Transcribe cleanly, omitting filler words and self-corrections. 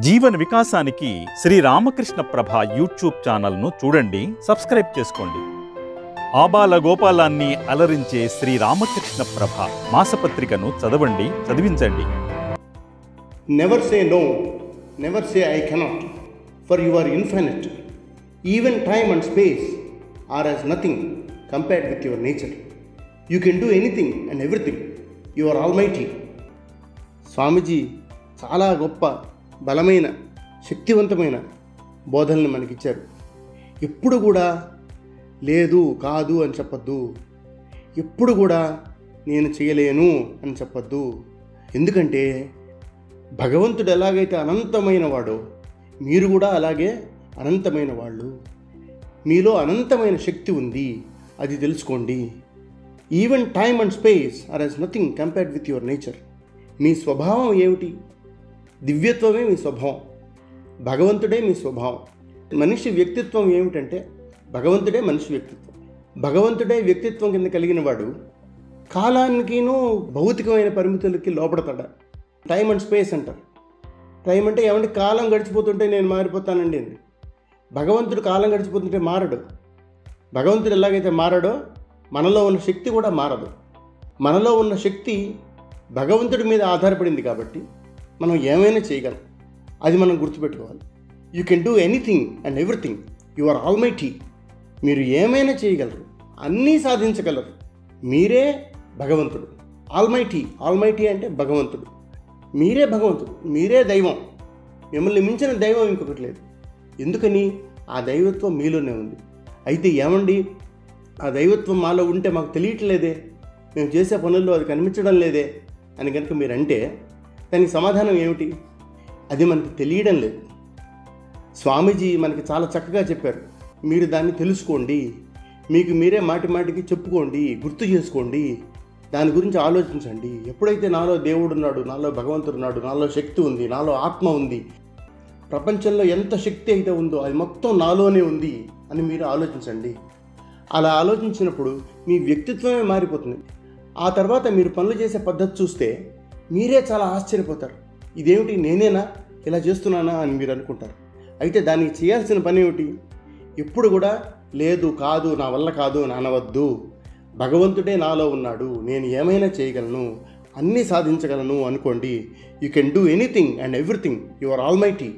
జీవన వికాసానికి శ్రీ రామకృష్ణ ప్రభ యూట్యూబ్ ఛానల్ను చూడండి, సబ్స్క్రైబ్ చేసుకోండి. ఆబాల గోపాలాన్ని అలరించే శ్రీ రామకృష్ణ ప్రభ మాసపత్రికను చదవండి, చదివించండి. Never say no, never say I cannot, for you are infinite. Even time and space are as nothing compared with your nature. You can do anything and everything. You are almighty. Swamiji చాలా గొప్ప బలమైన శక్తివంతమైన బోధనలు మనకిచ్చారు. ఎప్పుడు కూడా లేదు కాదు అని చెప్పొద్దు, ఎప్పుడు కూడా నేను చేయలేను అని చెప్పొద్దు. ఎందుకంటే భగవంతుడు ఎలాగైతే అనంతమైన వాడో మీరు కూడా అలాగే అనంతమైన వాళ్ళు. మీలో అనంతమైన శక్తి ఉంది, అది తెలుసుకోండి. Even time and space are as nothing compared with your nature. మీ స్వభావం ఏమిటి? దివ్యత్వమే మీ స్వభావం, భగవంతుడే మీ స్వభావం. మనిషి వ్యక్తిత్వం ఏమిటంటే భగవంతుడే మనిషి వ్యక్తిత్వం. భగవంతుడే వ్యక్తిత్వం కింద కలిగిన వాడు కాలానికినూ భౌతికమైన పరిమితులకి లోపడతాడు. టైమ్ అండ్ స్పేస్ అంటారు. టైం అంటే ఏమంటే కాలం గడిచిపోతుంటే నేను మారిపోతానండి అండి. భగవంతుడు కాలం గడిచిపోతుంటే మారడు. భగవంతుడు ఎలాగైతే మారడో మనలో ఉన్న శక్తి కూడా మారదు. మనలో ఉన్న శక్తి భగవంతుడి మీద ఆధారపడింది కాబట్టి మనం ఏమైనా చేయగలం. అది మనం గుర్తుపెట్టుకోవాలి. You can do anything and everything. You are almighty. మీరు ఏమైనా చేయగలరు, అన్నీ సాధించగలరు. మీరే భగవంతుడు. ఆల్మైటీ, ఆల్మైటీ అంటే భగవంతుడు. మీరే భగవంతుడు, మీరే దైవం. మిమ్మల్ని మించిన దైవం ఇంకొకటి లేదు. ఎందుకని? ఆ దైవత్వం మీలోనే ఉంది. అయితే ఏమండి, ఆ దైవత్వం మాలో ఉంటే మాకు తెలియట్లేదే, మేము చేసే పనుల్లో అది కనిపించడం లేదే అని కనుక మీరంటే దానికి సమాధానం ఏమిటి? అది మనకి తెలియడం లేదు. స్వామీజీ మనకి చాలా చక్కగా చెప్పారు. మీరు దాన్ని తెలుసుకోండి, మీకు మీరే మాటి మాటికి చెప్పుకోండి, గుర్తు చేసుకోండి, దాని గురించి ఆలోచించండి. ఎప్పుడైతే నాలో దేవుడు ఉన్నాడు, నాలో భగవంతుడు ఉన్నాడు, నాలో శక్తి ఉంది, నాలో ఆత్మ ఉంది, ప్రపంచంలో ఎంత శక్తి అయితే ఉందో అది మొత్తం నాలోనే ఉంది అని మీరు ఆలోచించండి. అలా ఆలోచించినప్పుడు మీ వ్యక్తిత్వమే మారిపోతుంది. ఆ తర్వాత మీరు పనులు చేసే పద్ధతి చూస్తే మీరే చాలా ఆశ్చర్యపోతారు. ఇదేమిటి, నేనేనా ఇలా చేస్తున్నానా అని మీరు అనుకుంటారు. అయితే దానికి చేయాల్సిన పని ఏమిటి? ఎప్పుడు కూడా లేదు కాదు నా వల్ల కాదు అని అనవద్దు. భగవంతుడే నాలో ఉన్నాడు, నేను ఏమైనా చేయగలను, అన్నీ సాధించగలను అనుకోండి. You can do anything and everything. You are almighty.